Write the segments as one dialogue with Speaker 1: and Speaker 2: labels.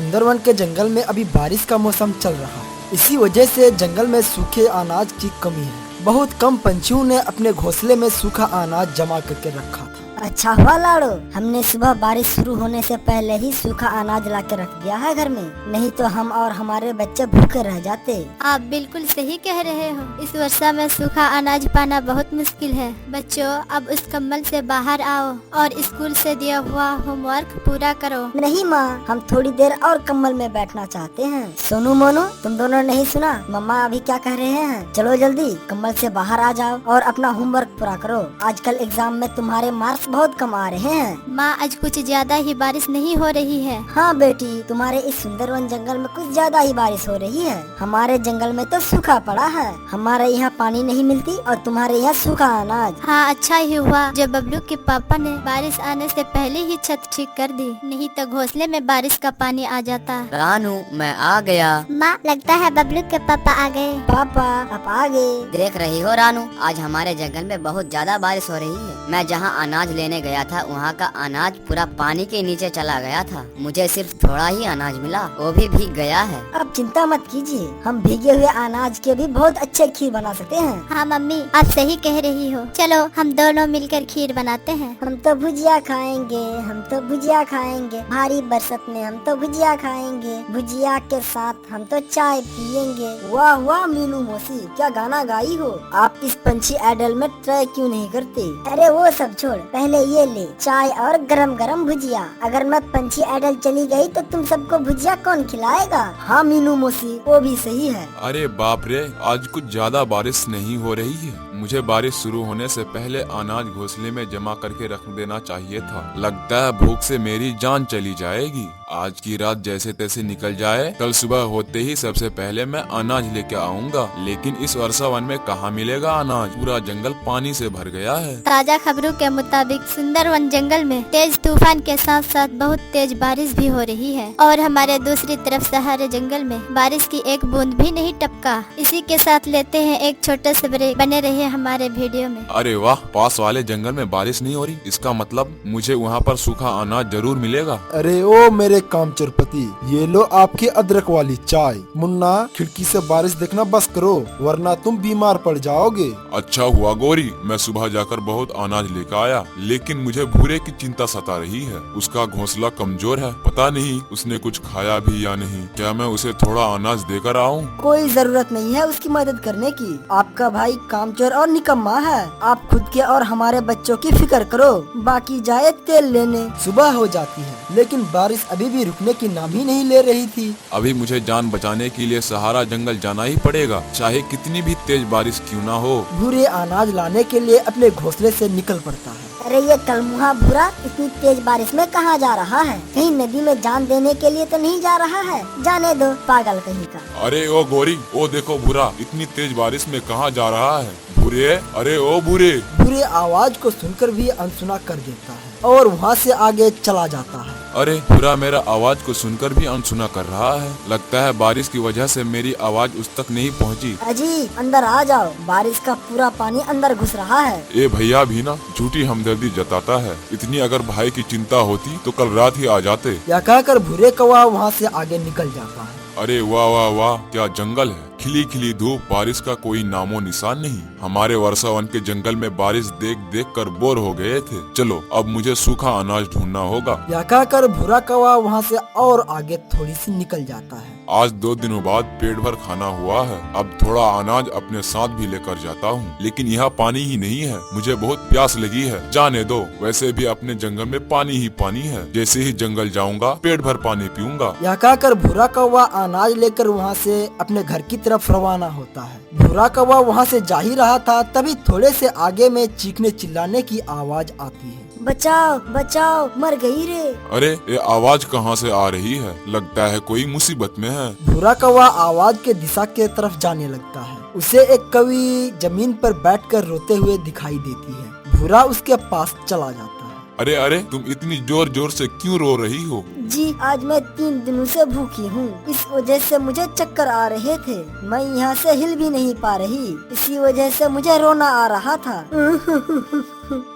Speaker 1: सुंदरवन के जंगल में अभी बारिश का मौसम चल रहा है। इसी वजह से जंगल में सूखे अनाज की कमी है। बहुत कम पंछियों ने अपने घोंसले में सूखा अनाज जमा करके रखा था।
Speaker 2: अच्छा हुआ लाड़ो, हमने सुबह बारिश शुरू होने से पहले ही सूखा अनाज ला के रख दिया है घर में, नहीं तो हम और हमारे बच्चे भूखे रह जाते।
Speaker 3: आप बिल्कुल सही कह रहे हो। इस वर्षा में सूखा अनाज पाना बहुत मुश्किल है। बच्चों, अब उस कम्बल से बाहर आओ और स्कूल से दिया हुआ होमवर्क पूरा करो।
Speaker 2: नहीं माँ, हम थोड़ी देर और कम्बल में बैठना चाहते हैं। सोनू मोनू, तुम दोनों नहीं सुना मम्मा अभी क्या कह रहे हैं? चलो जल्दी कम्बल से बाहर आ जाओ और अपना होमवर्क पूरा करो। आजकल एग्जाम में तुम्हारे मार्क्स बहुत कम आ रहे हैं।
Speaker 3: माँ, आज कुछ ज्यादा ही बारिश नहीं हो रही है।
Speaker 2: हाँ बेटी, तुम्हारे इस सुंदरवन जंगल में कुछ ज्यादा ही बारिश हो रही है। हमारे जंगल में तो सूखा पड़ा है। हमारे यहाँ पानी नहीं मिलती और तुम्हारे यहाँ सूखा अनाज।
Speaker 3: हाँ, अच्छा ही हुआ जो बबलू के पापा ने बारिश आने से पहले ही छत ठीक कर दी, नहीं तो घोंसले में बारिश का पानी आ जाता।
Speaker 4: रानू, मैं आ गया।
Speaker 3: माँ, लगता है बबलू के पापा आ गए।
Speaker 2: पापा आप आ गए।
Speaker 4: देख रही हो रानू, आज हमारे जंगल में बहुत ज्यादा बारिश हो रही है। मैं जहाँ अनाज लेने गया था वहाँ का अनाज पूरा पानी के नीचे चला गया था। मुझे सिर्फ थोड़ा ही अनाज मिला, वो भी भीग गया है।
Speaker 2: अब चिंता मत कीजिए, हम भीगे हुए अनाज के भी बहुत अच्छे खीर बना सकते हैं।
Speaker 3: हाँ मम्मी, आप सही कह रही हो। चलो हम दोनों मिलकर खीर बनाते हैं।
Speaker 2: हम तो भुजिया खाएंगे, हम तो भुजिया खाएंगे। भारी बरसात में हम तो भुजिया खाएंगे। भुजिया के साथ हम तो चाय पियेंगे। वाह वाह मीनू मौसी, क्या गाना गाई हो। आप इस पंछी आइडल में ट्राई क्यों नहीं करते? अरे वो सब छोड़, पहले ये ले चाय और गरम गरम भुजिया। अगर मैं पंछी आइडल चली गई तो तुम सबको भुजिया कौन खिलाएगा? हाँ मीनू मौसी, वो भी सही है।
Speaker 5: अरे बाप रे, आज कुछ ज्यादा बारिश नहीं हो रही है। मुझे बारिश शुरू होने से पहले अनाज घोंसले में जमा करके रख देना चाहिए था। लगता है भूख से मेरी जान चली जाएगी। आज की रात जैसे तैसे निकल जाए, कल सुबह होते ही सबसे पहले मैं अनाज लेके आऊंगा। लेकिन इस वर्षावन में कहाँ मिलेगा अनाज? पूरा जंगल पानी से भर गया है।
Speaker 3: ताजा खबरों के मुताबिक सुंदरवन जंगल में तेज तूफान के साथ साथ बहुत तेज बारिश भी हो रही है और हमारे दूसरी तरफ सहारे जंगल में बारिश की एक बूंद भी नहीं टपका। इसी के साथ लेते हैं एक छोटे से ब्रेक। बने रहिए हमारे वीडियो में।
Speaker 5: अरे वाह, पास वाले जंगल में बारिश नहीं हो रही, इसका मतलब मुझे वहाँ पर सूखा अनाज जरूर मिलेगा।
Speaker 1: अरे ओ मेरे कामचोर पति, ये लो आपकी अदरक वाली चाय। मुन्ना, खिड़की से बारिश देखना बस करो वरना तुम बीमार पड़ जाओगे।
Speaker 5: अच्छा हुआ गौरी, मैं सुबह जाकर बहुत अनाज लेकर आया, लेकिन मुझे भूरे की चिंता सता रही है। उसका घोंसला कमजोर है, पता नहीं उसने कुछ खाया भी या नहीं। क्या मैं उसे थोड़ा अनाज देकर आऊं?
Speaker 2: कोई जरूरत नहीं है उसकी मदद करने की। आपका भाई कामचोर और निकम्मा है। आप खुद के और हमारे बच्चों की फिक्र करो, बाकी जाए तेल लेने।
Speaker 1: सुबह हो जाती है लेकिन बारिश अभी भी रुकने की नाम ही नहीं ले रही थी।
Speaker 5: अभी मुझे जान बचाने के लिए सहारा जंगल जाना ही पड़ेगा, चाहे कितनी भी तेज बारिश क्यों ना हो।
Speaker 1: भूरे अनाज लाने के लिए अपने घोंसले से निकल पड़ता है।
Speaker 2: अरे ये कलमुहा भूरा इतनी तेज बारिश में कहाँ जा रहा है? कहीं नदी में जान देने के लिए तो नहीं जा रहा है? जाने दो, पागल कहीं का।
Speaker 5: अरे ओ गोरी, ओ देखो भूरा इतनी तेज बारिश में कहाँ जा रहा है? भूरे, अरे ओ भूरे।
Speaker 1: भूरे आवाज को सुनकर भी अनसुना कर देता है और वहाँ से आगे चला जाता है।
Speaker 5: अरे भूरा मेरा आवाज को सुनकर भी अनसुना कर रहा है। लगता है बारिश की वजह से मेरी आवाज उस तक नहीं पहुंची।
Speaker 2: अजी अंदर आ जाओ, बारिश का पूरा पानी अंदर घुस रहा है।
Speaker 5: ए भैया भी ना झूठी हमदर्दी जताता है। इतनी अगर भाई की चिंता होती तो कल रात ही आ जाते।
Speaker 1: या कहकर भूरे कौवा वहाँ से आगे निकल जाता है।
Speaker 5: अरे वाह वाह वाह, क्या जंगल है। खिली खिली धूप, बारिश का कोई नामो निशान नहीं। हमारे वर्षावन के जंगल में बारिश देख देख कर बोर हो गए थे। चलो अब मुझे सूखा अनाज ढूंढना होगा।
Speaker 1: या कहकर भूरा कौवा वहाँ से और आगे थोड़ी सी निकल जाता है।
Speaker 5: आज 2 दिनों बाद पेट भर खाना हुआ है। अब थोड़ा अनाज अपने साथ भी लेकर जाता हूँ, लेकिन यहाँ पानी ही नहीं है। मुझे बहुत प्यास लगी है। जाने दो, वैसे भी अपने जंगल में पानी ही पानी है। जैसे ही जंगल जाऊंगा पेट भर पानी पीऊंगा।
Speaker 1: यह कहकर भूरा कौवा अनाज लेकर वहाँ से अपने घर की तरफ रवाना होता है। भूरा कौवा वहाँ से जा ही रहा था, तभी थोड़े से आगे में चीखने चिल्लाने की आवाज आती है।
Speaker 2: बचाओ बचाओ, मर गई रे।
Speaker 5: अरे ये आवाज कहाँ से आ रही है? लगता है कोई मुसीबत में है।
Speaker 1: भूरा कौवा आवाज के दिशा के तरफ जाने लगता है। उसे एक कौवी जमीन पर बैठकर रोते हुए दिखाई देती है। भूरा उसके पास चला जाता है।
Speaker 5: अरे अरे, तुम इतनी जोर जोर से क्यों रो रही हो?
Speaker 2: जी आज मैं 3 दिनों से भूखी हूँ, इस वजह से मुझे चक्कर आ रहे थे। मैं यहाँ से हिल भी नहीं पा रही, इसी वजह से मुझे रोना आ रहा था।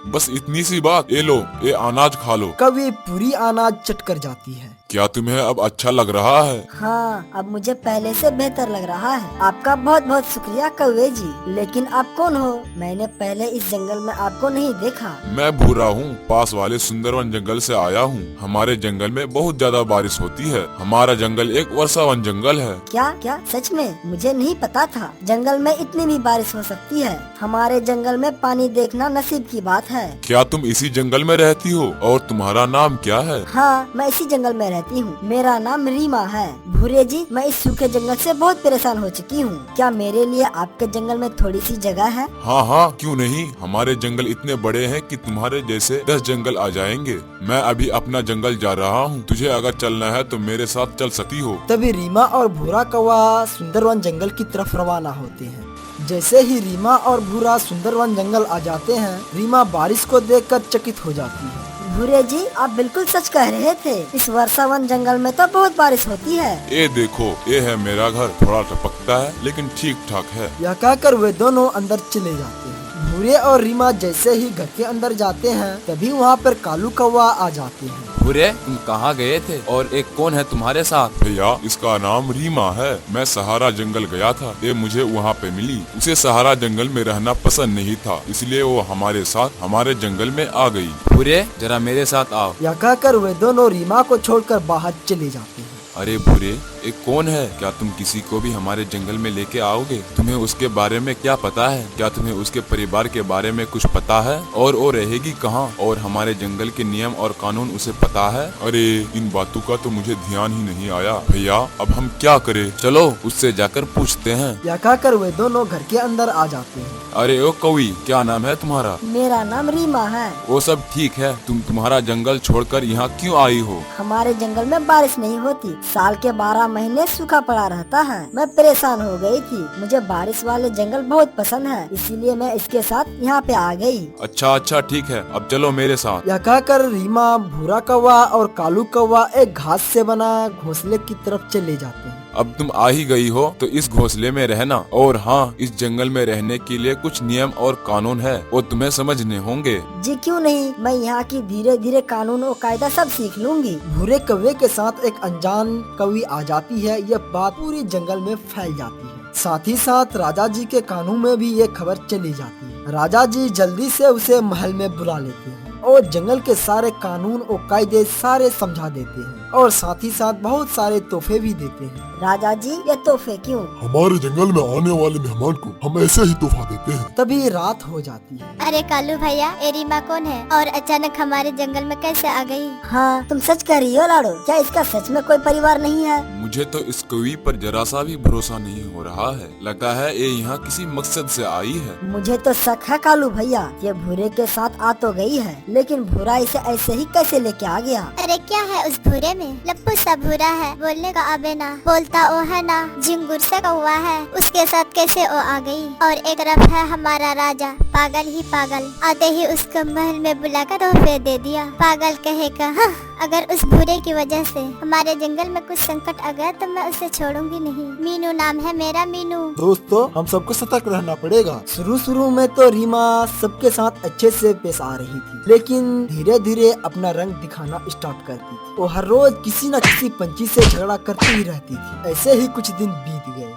Speaker 5: बस इतनी सी बात, ये लो, ये अनाज खा लो।
Speaker 1: कौवी पूरी अनाज चट कर जाती है।
Speaker 5: क्या तुम्हें अब अच्छा लग रहा है?
Speaker 2: हाँ अब मुझे पहले से बेहतर लग रहा है। आपका बहुत बहुत शुक्रिया कौवे जी। लेकिन आप कौन हो? मैंने पहले इस जंगल में आपको नहीं देखा।
Speaker 5: मैं भूरा हूँ, पास वाले सुंदरवन जंगल से आया हूँ। हमारे जंगल में बहुत ज्यादा बारिश होती है। हमारा जंगल एक वर्षावन जंगल है।
Speaker 2: क्या क्या सच में? मुझे नहीं पता था जंगल में इतनी भी बारिश हो सकती है। हमारे जंगल में पानी देखना नसीब की बात है।
Speaker 5: क्या तुम इसी जंगल में रहती हो और तुम्हारा नाम क्या है?
Speaker 2: हाँ मैं इसी जंगल में रहती हूँ। मेरा नाम रीमा है। भूरे जी मैं इस सूखे जंगल से बहुत परेशान हो चुकी हूँ। क्या मेरे लिए आपके जंगल में थोड़ी सी जगह है?
Speaker 5: हाँ हाँ क्यों नहीं, हमारे जंगल इतने बड़े हैं कि तुम्हारे जैसे 10 जंगल आ जाएंगे। मैं अभी अपना जंगल जा रहा हूँ, तुझे अगर चलना है तो मेरे साथ चल सकती हो।
Speaker 1: तभी रीमा और भूरा कौवा सुंदरवन जंगल की तरफ रवाना होते हैं। जैसे ही रीमा और भूरा सुंदरवन जंगल आ जाते हैं, रीमा बारिश को देखकर चकित हो जाती है।
Speaker 2: भूरे जी आप बिल्कुल सच कह रहे थे, इस वर्षावन जंगल में तो बहुत बारिश होती है।
Speaker 5: ये देखो, ये है मेरा घर, थोड़ा टपकता है लेकिन ठीक ठाक है।
Speaker 1: यह कहकर वे दोनों अंदर चले जाते हैं। भूरे और रीमा जैसे ही घर के अंदर जाते हैं, तभी वहाँ पर कालू कौवा आ जाते हैं।
Speaker 6: भूरे तुम कहाँ गए थे और एक कौन है तुम्हारे साथ?
Speaker 5: भैया इसका नाम रीमा है। मैं सहारा जंगल गया था, ये मुझे वहाँ पे मिली। उसे सहारा जंगल में रहना पसंद नहीं था, इसलिए वो हमारे साथ हमारे जंगल में आ गई।
Speaker 6: भूरे जरा मेरे साथ आओ।
Speaker 1: यह कहकर वे दोनों रीमा को छोड़कर बाहर चले जाते हैं।
Speaker 5: अरे भूरे, एक कौन है? क्या तुम किसी को भी हमारे जंगल में लेके आओगे? तुम्हें उसके बारे में क्या पता है? क्या तुम्हें उसके परिवार के बारे में कुछ पता है? और वो रहेगी कहाँ? और हमारे जंगल के नियम और कानून उसे पता है? अरे इन बातों का तो मुझे ध्यान ही नहीं आया। भैया अब हम क्या करें?
Speaker 6: चलो उससे जाकर पूछते हैं।
Speaker 1: यह कहकर वे दोनों घर के अंदर आ जाते हैं।
Speaker 5: अरे ओ कौवी, क्या नाम है तुम्हारा?
Speaker 2: मेरा नाम रीमा है।
Speaker 5: वो सब ठीक है, तुम तुम्हारा जंगल छोड़कर यहाँ क्यों आई हो?
Speaker 2: हमारे जंगल में बारिश नहीं होती, साल के 12 महीने सूखा पड़ा रहता है। मैं परेशान हो गई थी, मुझे बारिश वाले जंगल बहुत पसंद है, इसीलिए मैं इसके साथ यहाँ पे आ गई।
Speaker 5: अच्छा अच्छा ठीक है, अब चलो मेरे साथ।
Speaker 1: यह कहकर रीमा, भूरा कौवा और कालू कौवा एक घास से बना घोंसले की तरफ चले जाते हैं।
Speaker 5: अब तुम आ ही गई हो तो इस घोंसले में रहना। और हाँ, इस जंगल में रहने के लिए कुछ नियम और कानून है, वो तुम्हें समझने होंगे।
Speaker 2: जी क्यों नहीं, मैं यहाँ की धीरे धीरे कानून और कायदा सब सीख लूंगी।
Speaker 1: भूरे कौवे के साथ एक अनजान कौवी आ जाती है। यह बात पूरी जंगल में फैल जाती है। साथ ही साथ राजा जी के कानों में भी ये खबर चली जाती है। राजा जी जल्दी से उसे महल में बुला लेते हैं और जंगल के सारे कानून और कायदे सारे समझा देते हैं और साथ ही साथ बहुत सारे तोहफे भी देते हैं।
Speaker 2: राजा जी ये तोहफे क्यों?
Speaker 7: हमारे जंगल में आने वाले मेहमान को हम ऐसे ही तोहफा देते हैं।
Speaker 1: तभी रात हो जाती है।
Speaker 3: अरे कालू भैया, ये रीमा कौन है और अचानक हमारे जंगल में कैसे आ गई?
Speaker 2: हाँ तुम सच कह रही हो लाडो, क्या इसका सच में कोई परिवार नहीं है?
Speaker 5: मुझे तो इस कौवी पर जरा सा भी भरोसा नहीं हो रहा है। लगता है ये यहाँ किसी मकसद से आई है।
Speaker 2: मुझे तो शक है कालू भैया, ये भूरे के साथ आ तो गई है, लेकिन भूरा इसे ऐसे ही कैसे लेके आ गया?
Speaker 3: अरे क्या है उस भूरे में? लप्पू सा भूरा है, बोलने का आबे ना, बोलता ओ है ना, झिंगुर सा कौवा है, उसके साथ कैसे ओ आ गई? और एक तरफ है हमारा राजा, पागल ही पागल, आते ही उसको महल में बुलाकर तोहफे दे दिया। पागल कहेगा। हाँ, अगर उस भूरे की वजह से हमारे जंगल में कुछ संकट आ गया तो मैं उसे छोड़ूंगी नहीं। मीनू नाम है मेरा, मीनू।
Speaker 7: दोस्तों हम सबको सतर्क रहना पड़ेगा।
Speaker 1: शुरू में तो रीमा सबके साथ अच्छे से पेश आ रही थी, लेकिन धीरे धीरे अपना रंग दिखाना स्टार्ट करती थी। वो हर रोज किसी न किसी पंछी से झगड़ा करती ही रहती थी। ऐसे ही कुछ दिन बीत गए।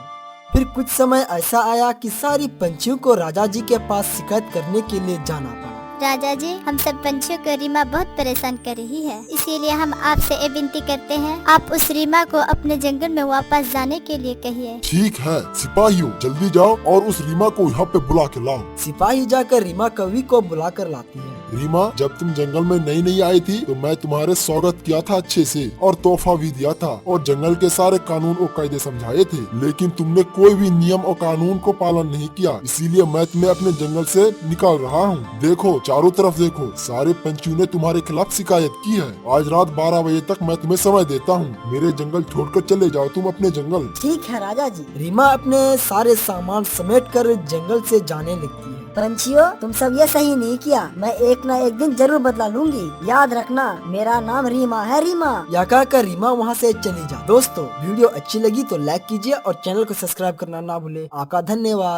Speaker 1: फिर कुछ समय ऐसा आया कि सारी पंछियों को राजा जी के पास शिकायत करने के लिए जाना पड़ा।
Speaker 3: राजा जी, हम सब पंछियों को रीमा बहुत परेशान कर रही है, इसीलिए हम आपसे ये विनती करते हैं, आप उस रीमा को अपने जंगल में वापस जाने के लिए कहिए।
Speaker 7: ठीक है सिपाहियों, जल्दी जाओ और उस रीमा को यहाँ पे बुला के लाओ।
Speaker 1: सिपाही जाकर रीमा कवि को बुला कर लाती है।
Speaker 7: रीमा, जब तुम जंगल में नई आई थी तो मैं तुम्हारे स्वागत किया था अच्छे से और तोहफा भी दिया था और जंगल के सारे कानून और कायदे समझाए थे, लेकिन तुमने कोई भी नियम और कानून को पालन नहीं किया, इसीलिए मैं तुम्हें अपने जंगल से निकाल रहा हूँ। देखो चारों तरफ देखो, सारे पंछियों ने तुम्हारे खिलाफ शिकायत की है। आज रात 12 बजे तक मैं तुम्हें समय देता हूँ, मेरे जंगल छोड़कर चले जाओ तुम अपने जंगल।
Speaker 2: ठीक है राजा जी।
Speaker 1: रीमा अपने सारे सामान समेट कर जंगल से जाने लगती है।
Speaker 2: पंछियों, तुम सब ये सही नहीं किया। मैं एक ना एक दिन जरूर बदला लूंगी। याद रखना, मेरा नाम रीमा है, रीमा।
Speaker 1: या कहकर रीमा वहाँ से चली जा। दोस्तों, वीडियो अच्छी लगी तो लाइक कीजिए और चैनल को सब्सक्राइब करना ना भूले। आपका धन्यवाद।